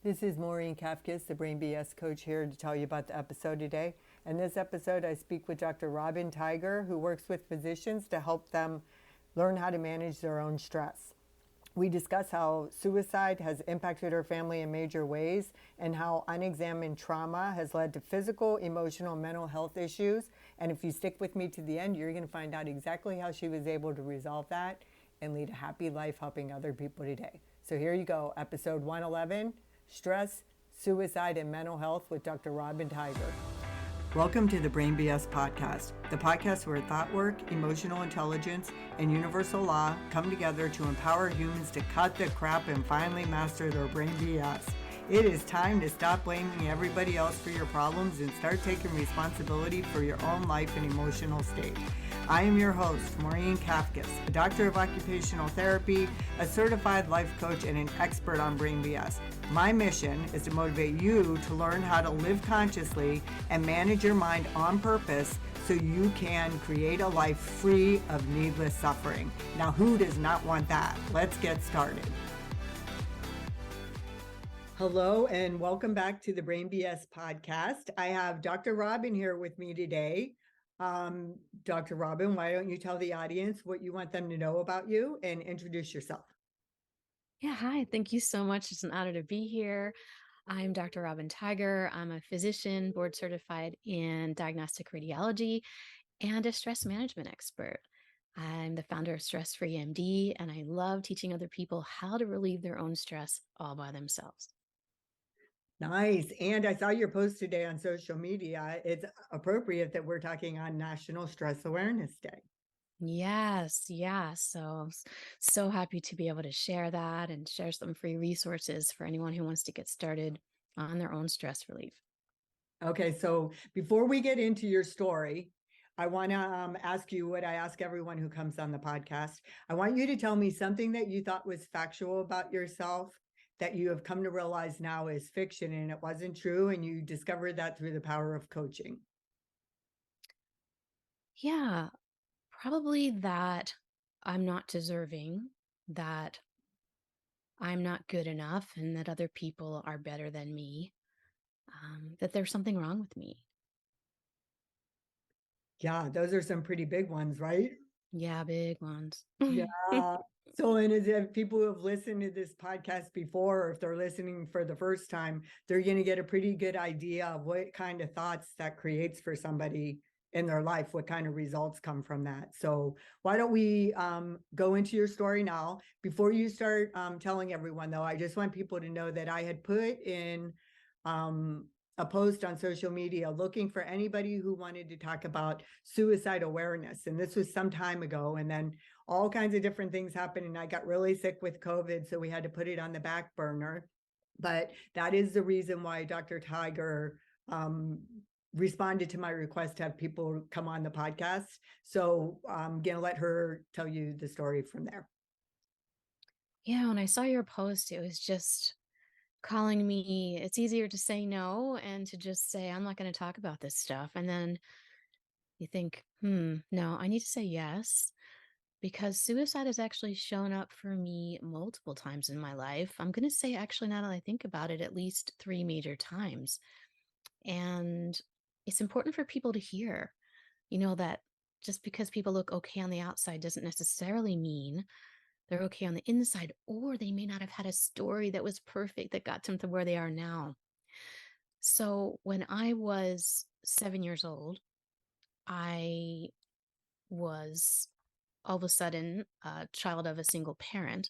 This is Maureen Kafkas, the Brain BS coach, here to tell you about the episode today. In this episode, I speak with Dr. Robyn Tiger, who works with physicians to help them learn how to manage their own stress. We discuss how suicide has impacted her family in major ways and how unexamined trauma has led to physical, emotional, mental health issues. And if you stick with me to the end, you're going to find out exactly how she was able to resolve that and lead a happy life helping other people today. So here you go, episode 111, Stress, Suicide, and Mental Health with Dr. Robyn Tiger. Welcome to the Brain BS podcast, the podcast where thought work, emotional intelligence, and universal law come together to empower humans to cut the crap and finally master their brain BS. It is time to stop blaming everybody else for your problems and start taking responsibility for your own life and emotional state. I am your host, Maureen Kafkas, a doctor of occupational therapy, a certified life coach, and an expert on brain BS. My mission is to motivate you to learn how to live consciously and manage your mind on purpose so you can create a life free of needless suffering. Now, who does not want that? Let's get started. Hello, and welcome back to the Brain BS podcast. I have Dr. Robyn here with me today. Dr. Robyn, why don't you tell the audience what you want them to know about you and introduce yourself? Yeah, hi. Thank you so much. It's an honor to be here. I'm Dr. Robyn Tiger. I'm a physician, board certified in diagnostic radiology and a stress management expert. I'm the founder of Stress Free MD, and I love teaching other people how to relieve their own stress all by themselves. Nice. And I saw your post today on social media. It's appropriate that we're talking on National Stress Awareness Day. Yes, yeah. So happy to be able to share that and share some free resources for anyone who wants to get started on their own stress relief. Okay, so before we get into your story, I want to ask you what I ask everyone who comes on the podcast. I want you to tell me something that you thought was factual about yourself that you have come to realize now is fiction and it wasn't true, and you discovered that through the power of coaching. Yeah, probably that I'm not deserving, that I'm not good enough, and that other people are better than me, that there's something wrong with me. Yeah, those are some pretty big ones, right? Yeah, big ones. Yeah. So, and as if people who have listened to this podcast before, or if they're listening for the first time, they're going to get a pretty good idea of what kind of thoughts that creates for somebody in their life, what kind of results come from that. So, why don't we go into your story now? Before you start telling everyone, though, I just want people to know that I had put in a post on social media looking for anybody who wanted to talk about suicide awareness. And this was some time ago. And then all kinds of different things happened. And I got really sick with COVID. So we had to put it on the back burner. But that is the reason why Dr. Tiger responded to my request to have people come on the podcast. So I'm going to let her tell you the story from there. Yeah, when I saw your post, it was just calling me. It's easier to say no and to just say, I'm not going to talk about this stuff. And then you think, no, I need to say yes. Because suicide has actually shown up for me multiple times in my life. I'm going to say, actually, now that I think about it, at least 3 major times. And it's important for people to hear, that just because people look okay on the outside doesn't necessarily mean they're okay on the inside, or they may not have had a story that was perfect that got them to where they are now. So when I was 7 years old, I was all of a sudden a child of a single parent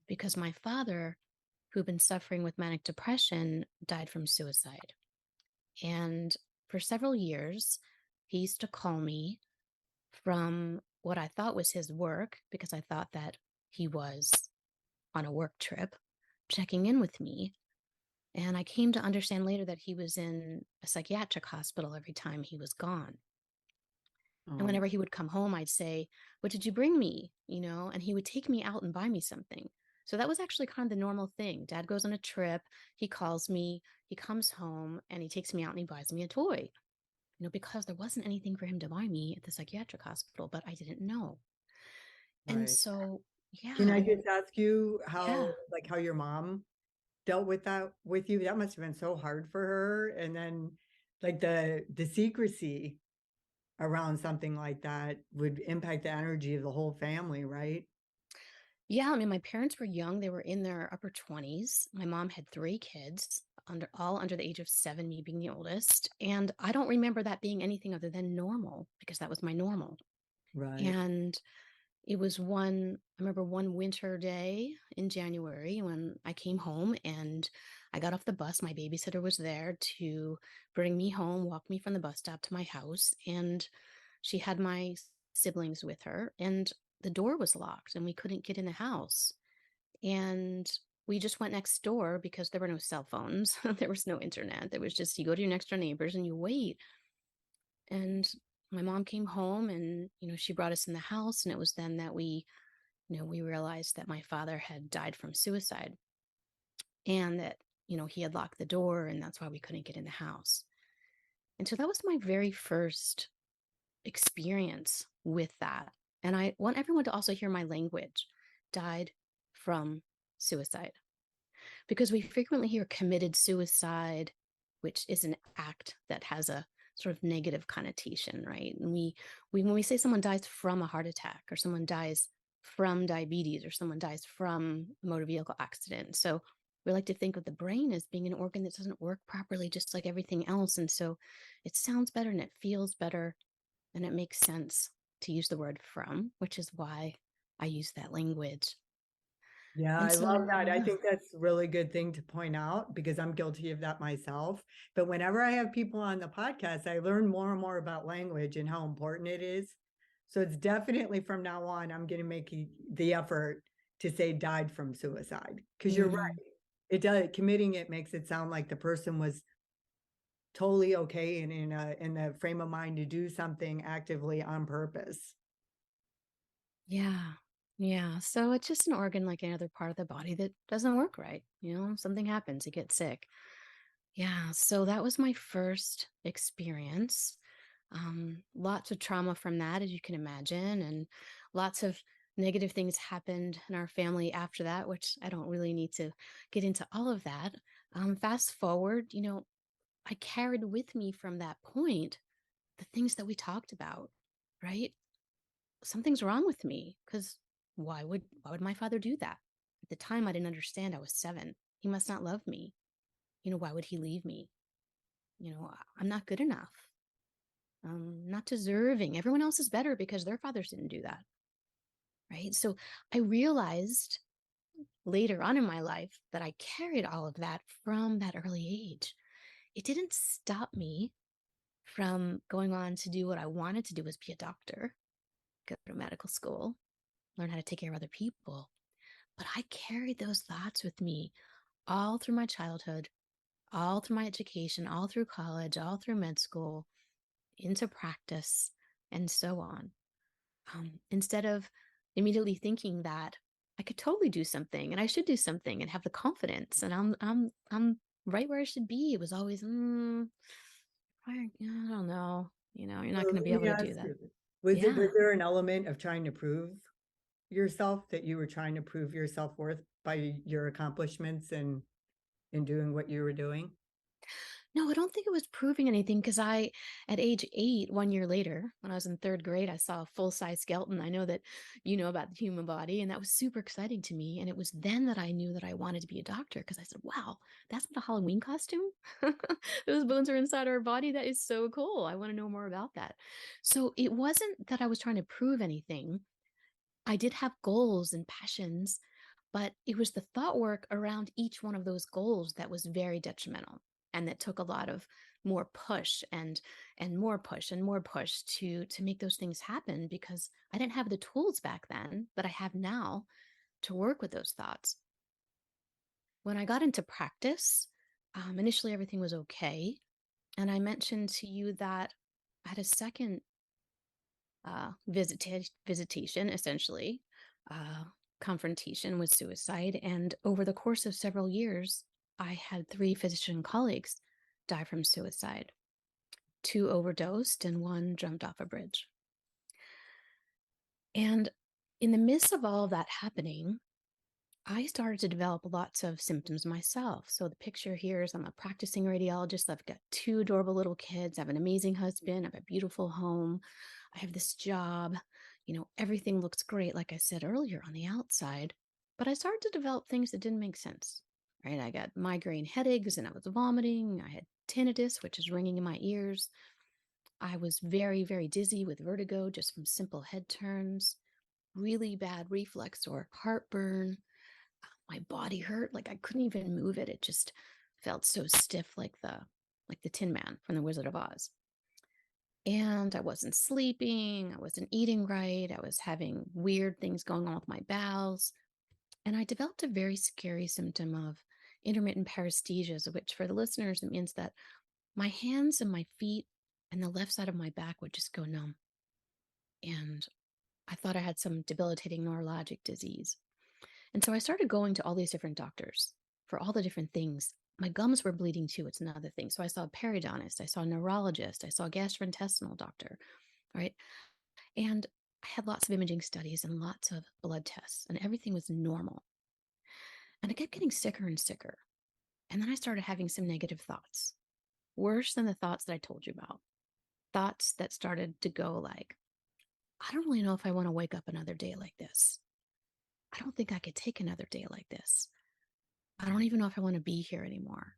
because my father, who'd been suffering with manic depression, died from suicide. And for several years, he used to call me from what I thought was his work, because I thought that he was on a work trip, checking in with me. And I came to understand later that he was in a psychiatric hospital every time he was gone. And Oh, whenever he would come home, I'd say, "What did you bring me?" And he would take me out and buy me something. So that was actually kind of the normal thing. Dad goes on a trip, he calls me, he comes home, and he takes me out and he buys me a toy. Because there wasn't anything for him to buy me at the psychiatric hospital, but I didn't know. And right. so, Can yeah, I just ask you yeah. how your mom dealt with that with you? That must have been so hard for her. And then like the secrecy around something like that would impact the energy of the whole family, right? Yeah, I mean, my parents were young. They were in their upper 20s. My mom had 3 kids, all under the age of 7, me being the oldest. And I don't remember that being anything other than normal because that was my normal. Right. And it was I remember one winter day in January when I came home and I got off the bus. My babysitter was there to bring me home, walk me from the bus stop to my house. And she had my siblings with her, and the door was locked and we couldn't get in the house. And we just went next door because there were no cell phones. There was no internet. There was just you go to your next door neighbors and you wait. And my mom came home and, she brought us in the house. And it was then that we realized that my father had died from suicide and that, he had locked the door and that's why we couldn't get in the house. And so that was my very first experience with that. And I want everyone to also hear my language died from suicide because we frequently hear committed suicide, which is an act that has a sort of negative connotation, right? And when we say someone dies from a heart attack or someone dies from diabetes or someone dies from a motor vehicle accident. So we like to think of the brain as being an organ that doesn't work properly, just like everything else. And so it sounds better and it feels better and it makes sense to use the word from, which is why I use that language. Yeah, And I love so, that. I yeah. think that's a really good thing to point out because I'm guilty of that myself. But whenever I have people on the podcast, I learn more and more about language and how important it is. So it's definitely from now on, I'm going to make the effort to say died from suicide because you're right. Mhm. It does committing it makes it sound like the person was totally okay and in the frame of mind to do something actively on purpose. Yeah. Yeah. So it's just an organ like any other part of the body that doesn't work right. Something happens, you get sick. Yeah. So that was my first experience. Lots of trauma from that, as you can imagine, and lots of negative things happened in our family after that, which I don't really need to get into all of that. Fast forward, I carried with me from that point the things that we talked about, right? Something's wrong with me because why would my father do that? At the time, I didn't understand. I was 7. He must not love me. Why would he leave me? I'm not good enough. Not deserving. Everyone else is better because their fathers didn't do that, right? So I realized later on in my life that I carried all of that from that early age. It didn't stop me from going on to do what I wanted to do, was be a doctor, go to medical school, learn how to take care of other people. But I carried those thoughts with me all through my childhood, all through my education, all through college, all through med school, into practice, and so on. Instead of immediately thinking that I could totally do something and I should do something and have the confidence and I'm right where I should be. It was always, I don't know. You're not So going to be let able me to do ask that. you, was Yeah. there an element of trying to prove yourself that you were trying to prove your self-worth by your accomplishments and in doing what you were doing? No, I don't think it was proving anything because at age 8, 1 year later, when I was in 3rd grade, I saw a full-size skeleton. I know that you know about the human body, and that was super exciting to me. And it was then that I knew that I wanted to be a doctor because I said, wow, that's not a Halloween costume. Those bones are inside our body. That is so cool. I want to know more about that. So it wasn't that I was trying to prove anything. I did have goals and passions, but it was the thought work around each one of those goals that was very detrimental and that took a lot of more push and more push and more push to make those things happen because I didn't have the tools back then that I have now to work with those thoughts. When I got into practice, initially everything was okay. And I mentioned to you that I had a second visitation, essentially, uh, confrontation with suicide. And over the course of several years, I had 3 physician colleagues die from suicide. 2 overdosed, and 1 jumped off a bridge. And in the midst of all of that happening, I started to develop lots of symptoms myself. So the picture here is I'm a practicing radiologist. I've got two adorable little kids. I have an amazing husband. I have a beautiful home. I have this job. Everything looks great, like I said earlier, on the outside. But I started to develop things that didn't make sense, right? I got migraine headaches and I was vomiting. I had tinnitus, which is ringing in my ears. I was very, very dizzy with vertigo just from simple head turns, really bad reflux or heartburn. My body hurt, like I couldn't even move it. It just felt so stiff, like the Tin Man from the Wizard of Oz. And I wasn't sleeping, I wasn't eating right, I was having weird things going on with my bowels. And I developed a very scary symptom of intermittent paresthesias, which for the listeners, it means that my hands and my feet and the left side of my back would just go numb. And I thought I had some debilitating neurologic disease. And so I started going to all these different doctors for all the different things. My gums were bleeding too. It's another thing. So I saw a periodontist, I saw a neurologist, I saw a gastrointestinal doctor, right? And I had lots of imaging studies and lots of blood tests, and everything was normal. And I kept getting sicker and sicker. And then I started having some negative thoughts, worse than the thoughts that I told you about. Thoughts that started to go like, I don't really know if I want to wake up another day like this. I don't think I could take another day like this. I don't even know if I want to be here anymore.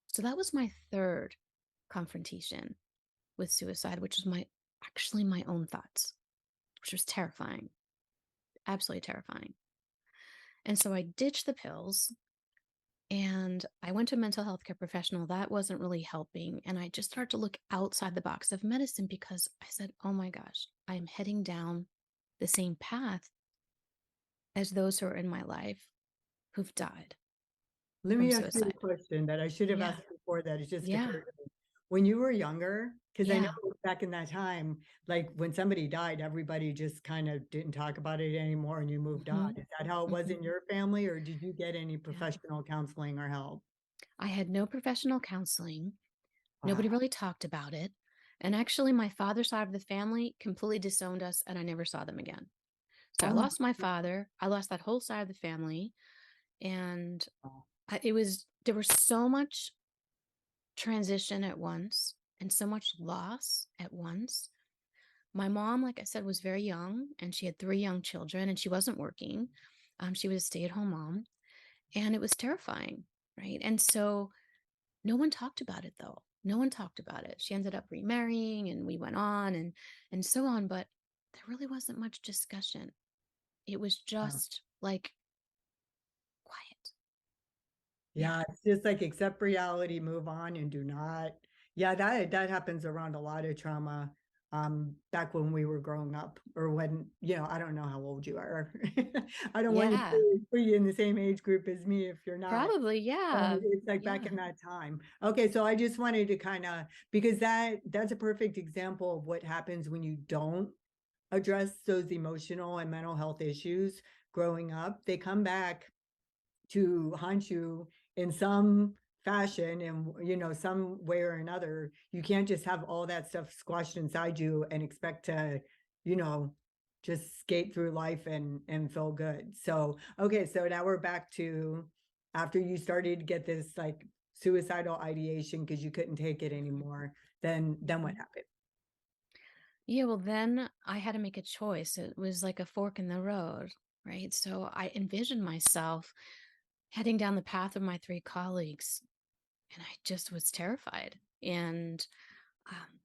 So that was my third confrontation with suicide, which was actually my own thoughts, which was terrifying, absolutely terrifying. And so I ditched the pills and I went to a mental health care professional. That wasn't really helping. And I just started to look outside the box of medicine because I said, oh my gosh, I'm heading down the same path as those who are in my life who've died Let from me ask you a suicide. question that I should have Yeah. asked before that. It just Yeah. occurred to me. When you were younger, because I know Yeah. back in that time, like when somebody died, everybody just kind of didn't talk about it anymore and you moved on. Mm-hmm. Is that how it was Mm-hmm. in your family, or did you get any Yeah. professional counseling or help? I had no professional counseling. Nobody Wow. really talked about it. And actually, my father's side of the family completely disowned us, and I never saw them again. So I Oh my lost my father. I lost that whole side of the family. And God. there was so much transition at once and so much loss at once. My mom, like I said, was very young and she had three young children and she wasn't working. She was a stay at home mom and it was terrifying. Right. And so no one talked about it though. No one talked about it. She ended up remarrying and we went on and so on, but there really wasn't much discussion. It was Wow. just like quiet. Yeah. Yeah, it's just like accept reality, move on, and do not. Yeah, that happens around a lot of trauma. Back when we were growing up, or when, I don't know how old you are. I don't want you Yeah. to put you in the same age group as me if you're not. Probably. Yeah. It's like back Yeah. in that time. Okay, so I just wanted to kind of, because that's a perfect example of what happens when you don't address those emotional and mental health issues growing up. They come back to haunt you in some fashion, and some way or another. You can't just have all that stuff squashed inside you and expect to you know just skate through life and feel good. So okay, so now we're back to after you started to get this like suicidal ideation because you couldn't take it anymore. Then what Mhm. happened? Yeah, well, then I had to make a choice. It was like a fork in the road, right? So I envisioned myself heading down the path of my three colleagues, and I just was terrified. And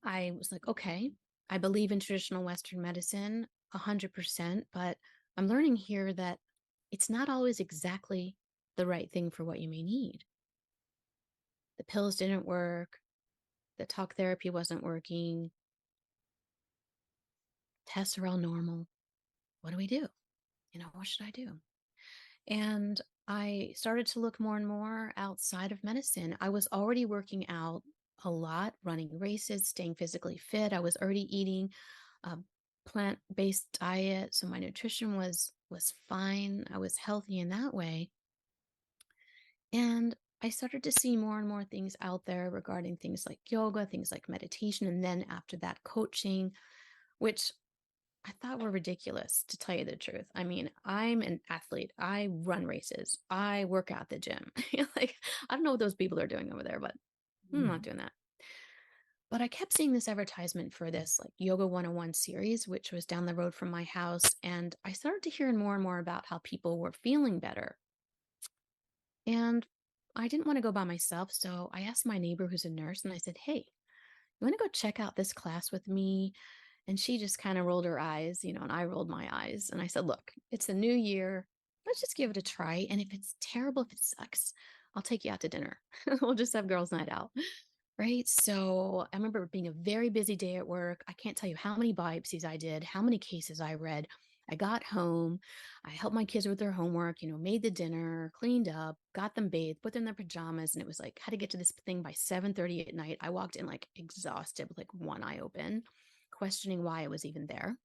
I was like, okay, I believe in traditional Western medicine 100%, but I'm learning here that it's not always exactly the right thing for what you may need. The pills didn't work, the talk therapy wasn't working, tests are all normal. What do we do? What should I do? And I started to look more and more outside of medicine. I was already working out a lot, running races, staying physically fit. I was already eating a plant-based diet, so my nutrition was fine. I was healthy in that way. And I started to see more and more things out there regarding things like yoga, things like meditation, and then after that, coaching, which I thought were ridiculous, to tell you the truth. I mean, I'm an athlete. I run races. I work out at the gym. Like, I don't know what those people are doing over there, but I'm not Mhm. doing that. But I kept seeing this advertisement for this like Yoga 101 series, which was down the road from my house. And I started to hear more and more about how people were feeling better. And I didn't want to go by myself. So I asked my neighbor who's a nurse and I said, "Hey, you want to go check out this class with me?" And she just kind of rolled her eyes, and I rolled my eyes. And I said, "Look, it's a new year. Let's just give it a try. And if it's terrible, if it sucks, I'll take you out to dinner. We'll just have girls' night out." Right. So I remember it being a very busy day at work. I can't tell you how many biopsies I did, how many cases I read. I got home, I helped my kids with their homework, made the dinner, cleaned up, got them bathed, put them in their pajamas, and it was like had to get to this thing by 7:30 at night. I walked in like exhausted with like one eye open, questioning why I was even there.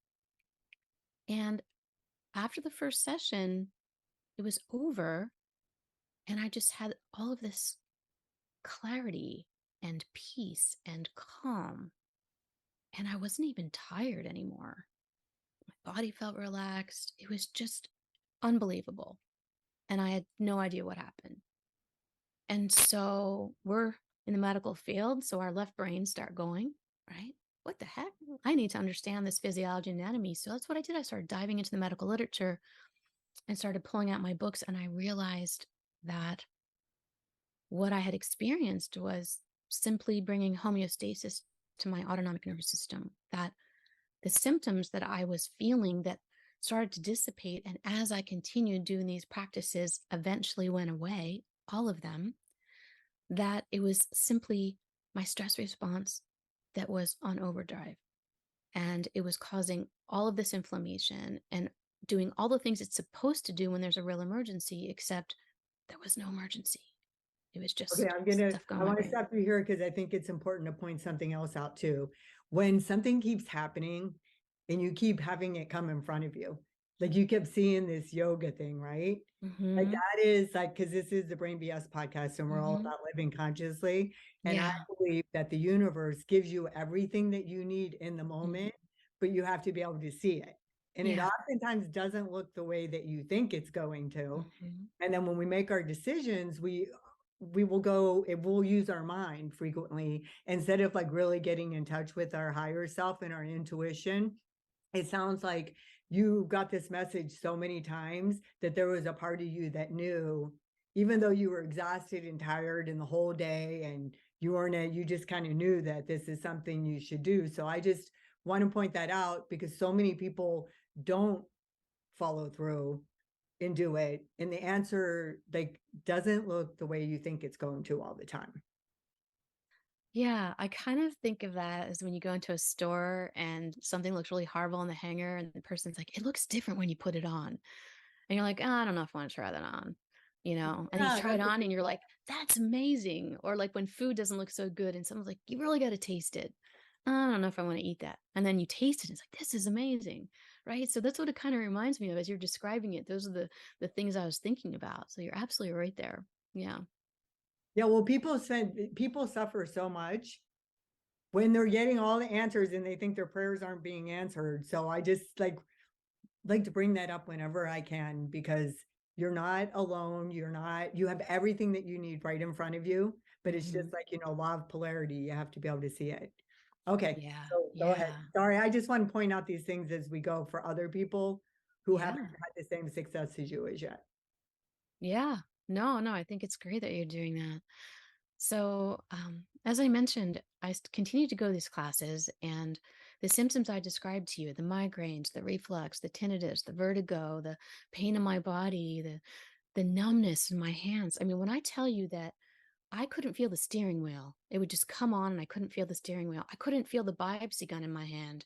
And after the first session, it was over, and I just had all of this clarity and peace and calm. And I wasn't even tired anymore. My body felt relaxed. It was just unbelievable. And I had no idea what happened. And so we're in the medical field. So our left brains start going, right? What the heck? I need to understand this physiology and anatomy. So that's what I did. I started diving into the medical literature and started pulling out my books. And I realized that what I had experienced was simply bringing homeostasis to my autonomic nervous system, that the symptoms that I was feeling that started to dissipate. And as I continued doing these practices, eventually went away, all of them, that it was simply my stress response that was on overdrive. And it was causing all of this inflammation and doing all the things it's supposed to do when there's a real emergency, except there was no emergency. It was Okay, just stuff I going my want to brain. stop you here because I think it's important to point something else out too. When something keeps happening and you keep having it come in front of you, like you kept seeing this yoga thing, right? Like Mm-hmm. that is like, because this is the Brain BS podcast and we're all Mm-hmm. about living consciously. And I Yeah. believe that the universe gives you everything that you need in the Mm-hmm. moment, but you have to be able to see it. And it Yeah. oftentimes doesn't look the way that you think it's going to. Mm-hmm. And then when we make our decisions, we will go, it will use our mind frequently instead of like really getting in touch with our higher self and our intuition. It sounds like you got this message so many times that there was a part of you that knew, even though you were exhausted and tired in the whole day and you weren't, you just kind of knew that this is something you should do. So I just want to point that out because so many people don't follow through and do it. And the answer like doesn't look the way you think it's going to all the time. Yeah, I kind of think of that as when you go into a store and something looks really horrible on the hanger, and the person's like, "It looks different when you put it on." And you're like, "Oh, I don't know if I want to try that on." And you Yeah, try it that's a on good and you're point. like, "That's amazing." Or like when food doesn't look so good and someone's like, "You really got to taste it." I don't know if I want to eat that. And then you taste it, and it's like, "This is amazing." Right? So that's what it kind of reminds me of as you're describing it. Those are the things I was thinking about. So you're absolutely right there. Yeah. Yeah, well, people suffer so much when they're getting all the answers and they think their prayers aren't being answered. So I just like to bring that up whenever I can because you're not alone. You have everything that you need right in front of you, but it's Hmm. just like, law of polarity. You have to be able to see it. Okay, Yeah. so go ahead. Yeah. Sorry, I just want to point out these things as we go for other people who haven't Yeah. had the same success as you as yet. Yeah. No, no, I think it's great that you're doing that. So, as I mentioned, continue to go to these classes, and the symptoms I described to you, the migraines, the reflux, the tinnitus, the vertigo, the pain in my body, the numbness in my hands. I mean, when I tell you that I couldn't feel the steering wheel, it would just come on and I couldn't feel the steering wheel. I couldn't feel the biopsy gun in my hand.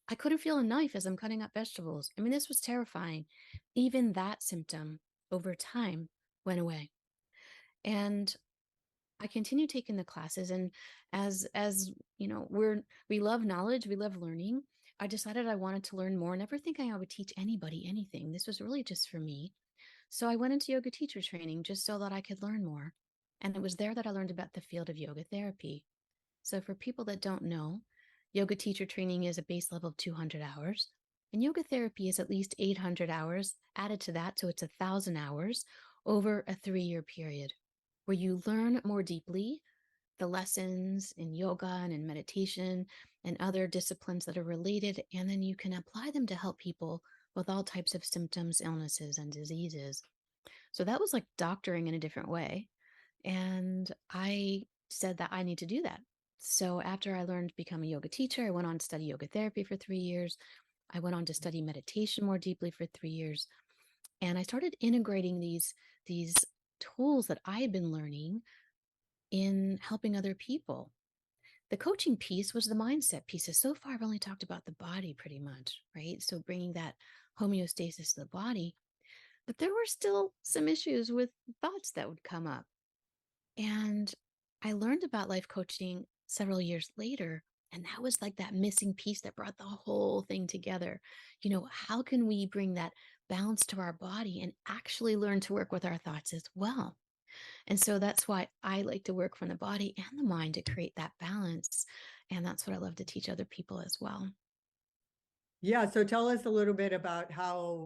I couldn't feel a knife as I'm cutting up vegetables. I mean, this was terrifying. Even that symptom over time went away. And I continue taking the classes, and as we love knowledge, we love learning. I decided I wanted to learn more, never thinking I would teach anybody anything. This was really just for me. So I went into yoga teacher training just so that I could learn more. And it was there that I learned about the field of yoga therapy. So for people that don't know, yoga teacher training is a base level of 200 hours. And yoga therapy is at least 800 hours added to that. So it's 1,000 hours over a 3-year period where you learn more deeply the lessons in yoga and in meditation and other disciplines that are related. And then you can apply them to help people with all types of symptoms, illnesses, and diseases. So that was like doctoring in a different way. And I said that I need to do that. So after I learned to become a yoga teacher, I went on to study yoga therapy for 3 years. I went on to study meditation more deeply for 3 years. And I started integrating these tools that I had been learning in helping other people. The coaching piece was the mindset piece. So far, I've only talked about the body pretty much, right? So bringing that homeostasis to the body. But there were still some issues with thoughts that would come up. And I learned about life coaching several years later. And that was like that missing piece that brought the whole thing together. How can we bring that balance to our body and actually learn to work with our thoughts as well? And so that's why I like to work from the body and the mind to create that balance. And that's what I love to teach other people as well. Yeah, so tell us a little bit about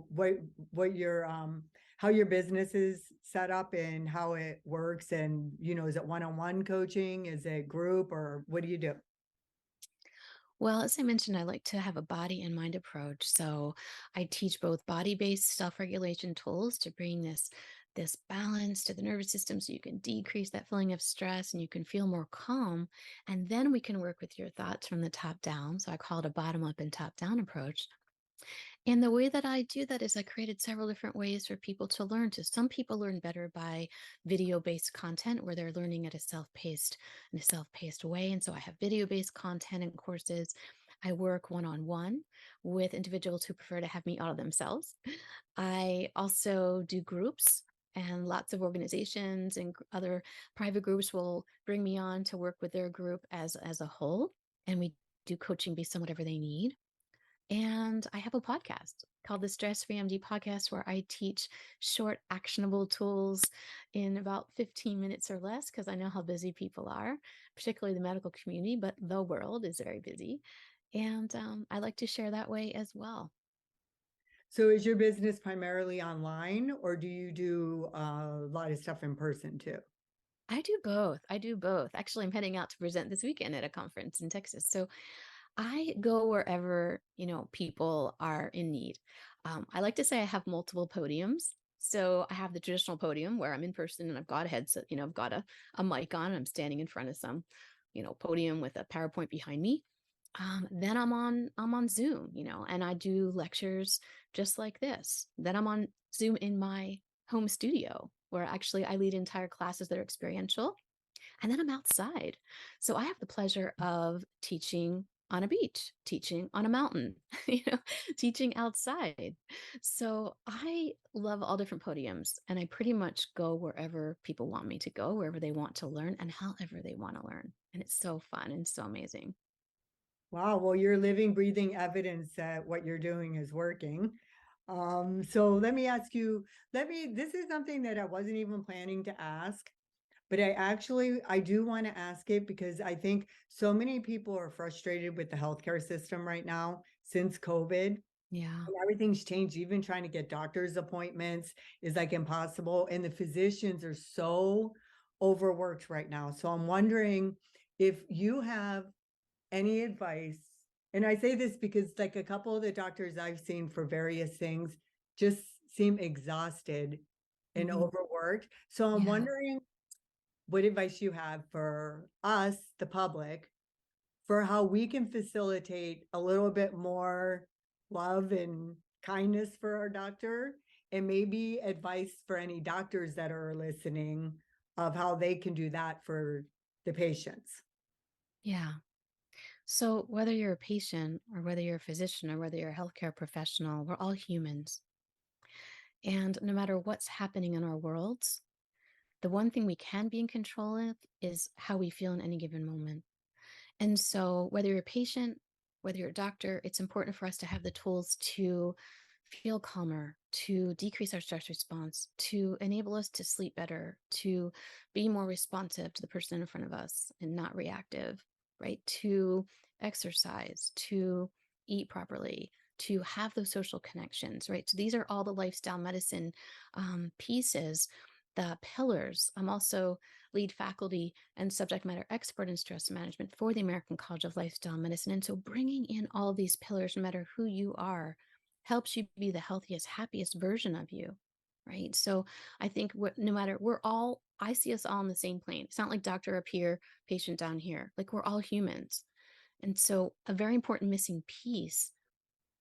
what your how your business is set up and how it works, and is it one-on-one coaching, is it group, or what do you do? Well, as I mentioned, I like to have a body and mind approach. So I teach both body-based self-regulation tools to bring this balance to the nervous system so you can decrease that feeling of stress and you can feel more calm. And then we can work with your thoughts from the top down. So I call it a bottom up and top down approach. And the way that I do that is I created several different ways for people to learn. To some people learn better by video-based content where they're learning at a self-paced way. And so I have video-based content and courses. I work one-on-one with individuals who prefer to have me out of themselves. I also do groups, and lots of organizations and other private groups will bring me on to work with their group as a whole. And we do coaching based on whatever they need. And I have a podcast called the Stress Free MD Podcast, where I teach short, actionable tools in about 15 minutes or less, because I know how busy people are, particularly the medical community, but the world is very busy. And I like to share that way as well. So is your business primarily online, or do you do a lot of stuff in person too? I do both. I do both. Actually, I'm heading out to present this weekend at a conference in Texas. So I go wherever, people are in need. I like to say I have multiple podiums. So I have the traditional podium where I'm in person and I've got a headset, I've got a mic on and I'm standing in front of some, podium with a PowerPoint behind me. Then I'm on Zoom, and I do lectures just like this. Then I'm on Zoom in my home studio where actually I lead entire classes that are experiential. And then I'm outside. So I have the pleasure of teaching on a beach, teaching on a mountain, teaching outside. So I love all different podiums and I pretty much go wherever people want me to go, wherever they want to learn and however they want to learn. And it's so fun and so amazing. Wow, well, you're living, breathing evidence that what you're doing is working. So let me ask you, this is something that I wasn't even planning to ask, but I do want to ask it because I think so many people are frustrated with the healthcare system right now since COVID. Yeah. And everything's changed. Even trying to get doctor's appointments is like impossible. And the physicians are so overworked right now. So I'm wondering if you have any advice. And I say this because like a couple of the doctors I've seen for various things just seem exhausted and Hmm. overworked. So I'm Yeah. wondering what advice you have for us, the public, for how we can facilitate a little bit more love and kindness for our doctor, and maybe advice for any doctors that are listening of how they can do that for the patients. Yeah. So whether you're a patient or whether you're a physician or whether you're a healthcare professional, we're all humans. And no matter what's happening in our worlds, the one thing we can be in control of is how we feel in any given moment. And so, whether you're a patient, whether you're a doctor, it's important for us to have the tools to feel calmer, to decrease our stress response, to enable us to sleep better, to be more responsive to the person in front of us and not reactive, right? To exercise, to eat properly, to have those social connections, right? So these are all the lifestyle medicine pieces, the pillars. I'm also lead faculty and subject matter expert in stress management for the American College of Lifestyle Medicine. And so bringing in all of these pillars, no matter who you are, helps you be the healthiest, happiest version of you, right? So I think no matter, I see us all on the same plane. It's not like doctor up here, patient down here. Like we're all humans. And so a very important missing piece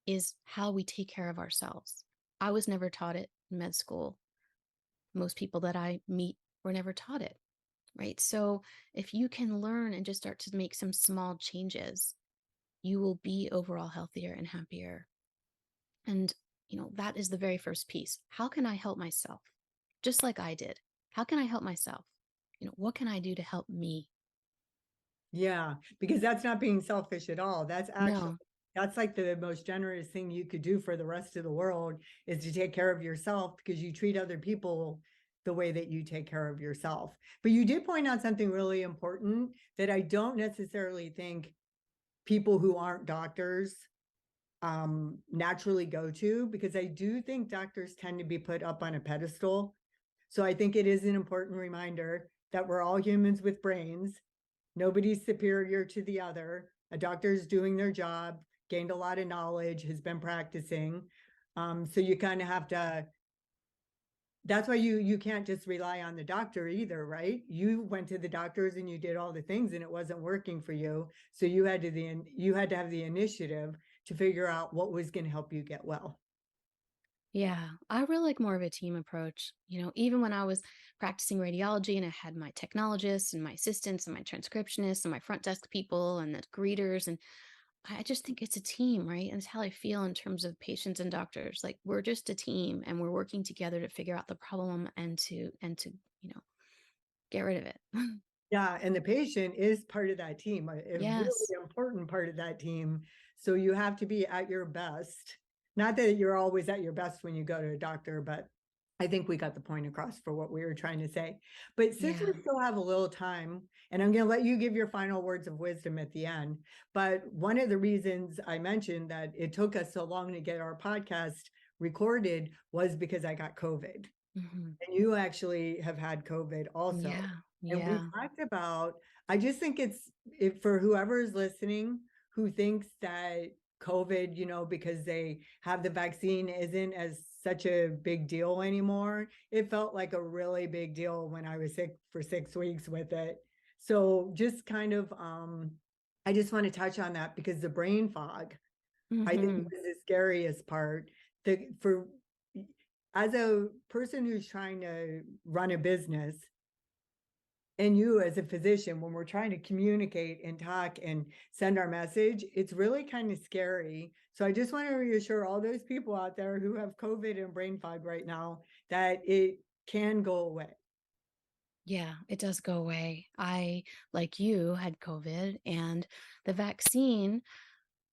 is how we take care of ourselves. I was never taught it in med school. Most people that I meet were never taught it, right? So if you can learn and just start to make some small changes, you will be overall healthier and happier. And, that is the very first piece. How can I help myself? Just like I did. How can I help myself? What can I do to help me? Yeah, because that's not being selfish at all. No. That's like the most generous thing you could do for the rest of the world is to take care of yourself because you treat other people the way that you take care of yourself. But you did point out something really important that I don't necessarily think people who aren't doctors naturally go to, because I do think doctors tend to be put up on a pedestal. So I think it is an important reminder that we're all humans with brains. Nobody's superior to the other. A doctor is doing their job, gained a lot of knowledge, has been practicing. So you kind of have to, that's why you can't just rely on the doctor either, right? You went to the doctors and you did all the things and it wasn't working for you. So you had to have the initiative to figure out what was going to help you get well. Yeah, I really like more of a team approach. Even when I was practicing radiology and I had my technologists and my assistants and my transcriptionists and my front desk people and the greeters, and I just think it's a team, right? And it's how I feel in terms of patients and doctors. Like we're just a team and we're working together to figure out the problem and to get rid of it. Yeah, and the patient is part of that team, a really Yes. important part of that team. So you have to be at your best. Not that you're always at your best when you go to a doctor, but I think we got the point across for what we were trying to say. But since we Yeah. still have a little time, and I'm going to let you give your final words of wisdom at the end, but one of the reasons I mentioned that it took us so long to get our podcast recorded was because I got COVID. Hmm. And you actually have had COVID also. Yeah. And we Yeah. talked about, I just think for whoever is listening who thinks that COVID, because they have the vaccine isn't as such a big deal anymore. It felt like a really big deal when I was sick for 6 weeks with it. So just kind of, I just want to touch on that because the brain fog, I think Hmm. was the scariest part. For as a person who's trying to run a business, and you as a physician, when we're trying to communicate and talk and send our message, it's really kind of scary. So I just want to reassure all those people out there who have COVID and brain fog right now that it can go away. Yeah, it does go away. I, like you, had COVID, and the vaccine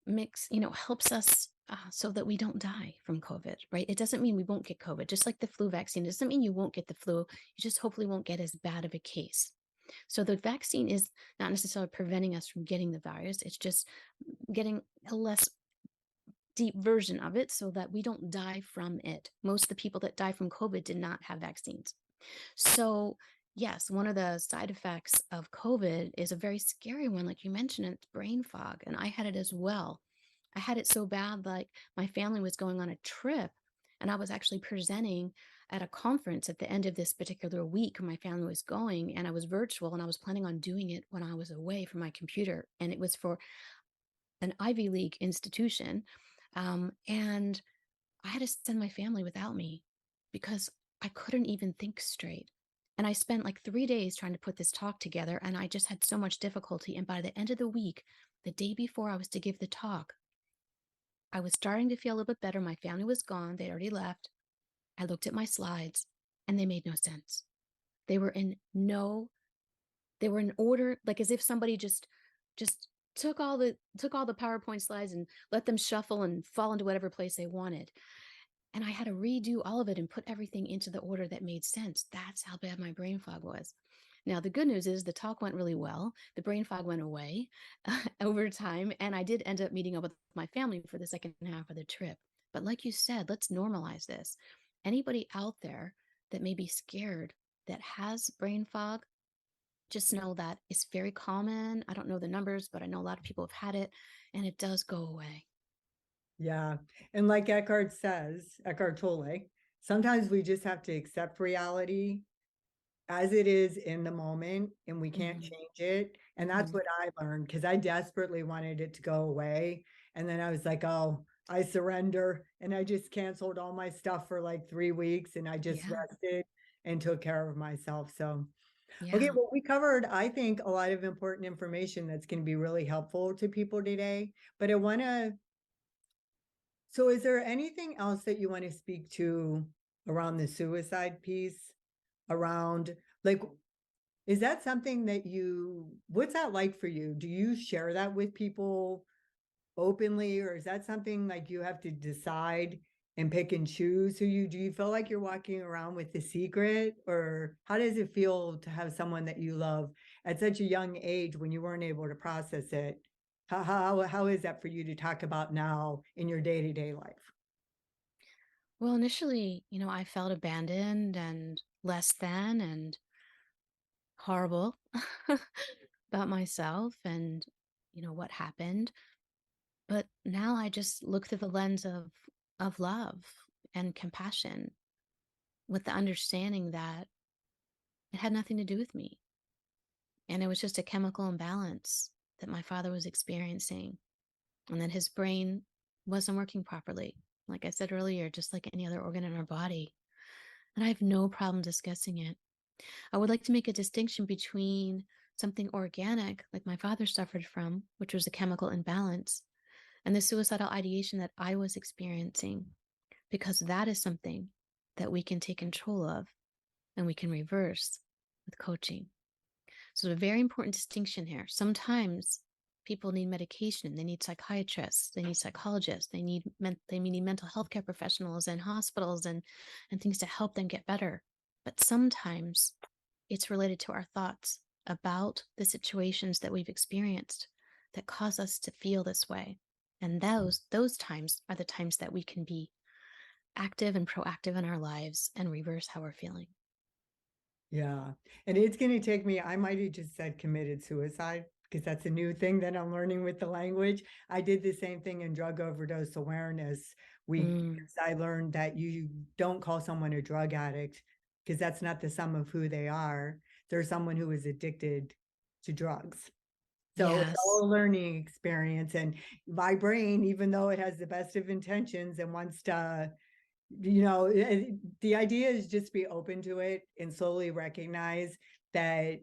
helps us so that we don't die from COVID, right? It doesn't mean we won't get COVID, just like the flu vaccine. It doesn't mean you won't get the flu. You just hopefully won't get as bad of a case. So the vaccine is not necessarily preventing us from getting the virus. It's just getting a less deep version of it so that we don't die from it. Most of the people that die from COVID did not have vaccines. So, yes, one of the side effects of COVID is a very scary one, like you mentioned, it's brain fog. And I had it as well. I had it so bad, like my family was going on a trip, and I was actually presenting at a conference at the end of this particular week. My family was going, and I was virtual, and I was planning on doing it when I was away from my computer. And it was for an Ivy League institution. And I had to send my family without me because I couldn't even think straight. And I spent like 3 days trying to put this talk together, and I just had so much difficulty. And by the end of the week, the day before I was to give the talk, I was starting to feel a little bit better. My family was gone, they'd already left. I looked at my slides and they made no sense. They were in no, they were in order, like as if somebody just took all the PowerPoint slides and let them shuffle and fall into whatever place they wanted. And I had to redo all of it and put everything into the order that made sense. That's how bad my brain fog was. Now, the good news is the talk went really well. The brain fog went away over time. And I did end up meeting up with my family for the second half of the trip. But like you said, let's normalize this. Anybody out there that may be scared that has brain fog, just know that it's very common. I don't know the numbers, but I know a lot of people have had it and it does go away. Yeah. And like Eckhart Tolle, sometimes we just have to accept reality as it is in the moment and we can't Hmm. change it. And that's Hmm. what I learned because I desperately wanted it to go away. And then I was like, oh, I surrender. And I just canceled all my stuff for like 3 weeks and I just Yeah. rested and took care of myself. So, okay, Yeah. well, we covered, I think, a lot of important information that's going to be really helpful to people today. But I want to, so is there anything else that you want to speak to around the suicide piece? Around like, is that something that what's that like for you? Do you share that with people openly, or is that something like you have to decide and pick and choose do you feel like you're walking around with the secret, or how does it feel to have someone that you love at such a young age when you weren't able to process it? How is that for you to talk about now in your day-to-day life? Well, initially, I felt abandoned and less than and horrible about myself and, what happened. But now I just look through the lens of love and compassion with the understanding that it had nothing to do with me. And it was just a chemical imbalance that my father was experiencing, and that his brain wasn't working properly. Like I said earlier, just like any other organ in our body. And I have no problem discussing it. I would like to make a distinction between something organic, like my father suffered from, which was a chemical imbalance, and the suicidal ideation that I was experiencing, because that is something that we can take control of and we can reverse with coaching. So, a very important distinction here. Sometimes people need medication, they need psychiatrists, they need psychologists, they need mental health care professionals and hospitals and things to help them get better. But sometimes it's related to our thoughts about the situations that we've experienced that cause us to feel this way. And those times are the times that we can be active and proactive in our lives and reverse how we're feeling. Yeah. And it's going to take me, I might have just said committed suicide because that's a new thing that I'm learning with the language. I did the same thing in drug overdose awareness week. Mm, I learned that you don't call someone a drug addict because that's not the sum of who they are. They're someone who is addicted to drugs. So it's yes. all a learning experience. And my brain, even though it has the best of intentions and wants to the idea is just be open to it and slowly recognize that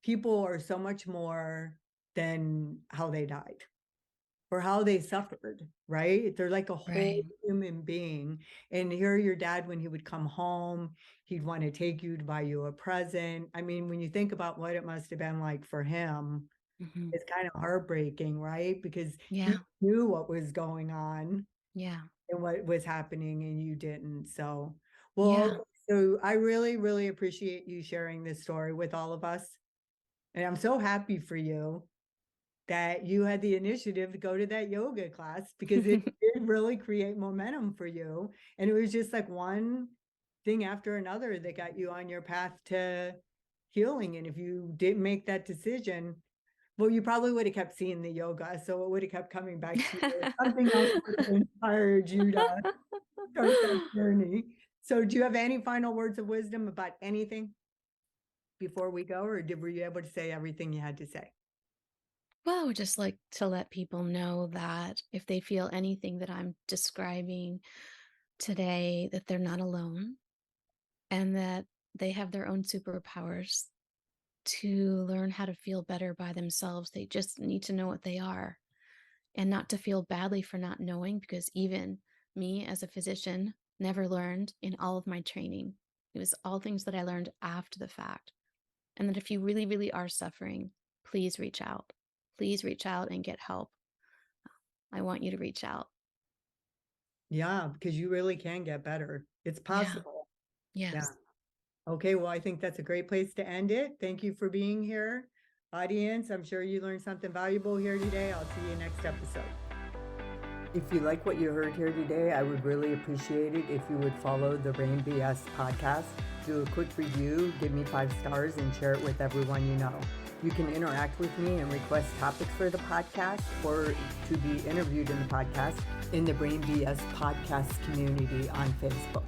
people are so much more than how they died or how they suffered, right? They're like a whole Right. human being. And here your dad, when he would come home, he'd want to take you to buy you a present. I mean, when you think about what it must have been like for him, Hmm. it's kind of heartbreaking, right? Because he Yeah. knew what was going on Yeah. and what was happening and you didn't. So, well, Yeah. so I really, really appreciate you sharing this story with all of us. And I'm so happy for you that you had the initiative to go to that yoga class because it did really create momentum for you. And it was just like one thing after another that got you on your path to healing. And if you didn't make that decision, well, you probably would have kept seeing the yoga. So it would have kept coming back to you. Something else would have inspired you to start that journey. So do you have any final words of wisdom about anything before we go, or were you able to say everything you had to say? Well, I would just like to let people know that if they feel anything that I'm describing today, that they're not alone and that they have their own superpowers to learn how to feel better by themselves. They just need to know what they are and not to feel badly for not knowing, because even me as a physician never learned in all of my training. It was all things that I learned after the fact. And that if you really, really are suffering, please reach out. Please reach out and get help. I want you to reach out. Yeah, because you really can get better. It's Yeah. possible. Yeah. Yes. Okay, well, I think that's a great place to end it. Thank you for being here. Audience, I'm sure you learned something valuable here today. I'll see you next episode. If you like what you heard here today, I would really appreciate it if you would follow the Brain BS podcast, do a quick review, give me 5 stars, and share it with everyone you know. You can interact with me and request topics for the podcast or to be interviewed in the podcast in the Brain BS podcast community on Facebook.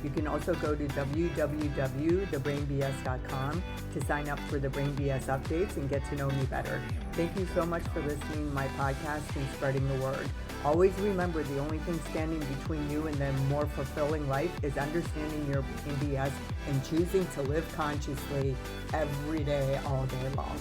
You can also go to www.thebrainbs.com to sign up for the Brain BS updates and get to know me better. Thank you so much for listening to my podcast and spreading the word. Always remember, the only thing standing between you and the more fulfilling life is understanding your Brain BS and choosing to live consciously every day, all day long.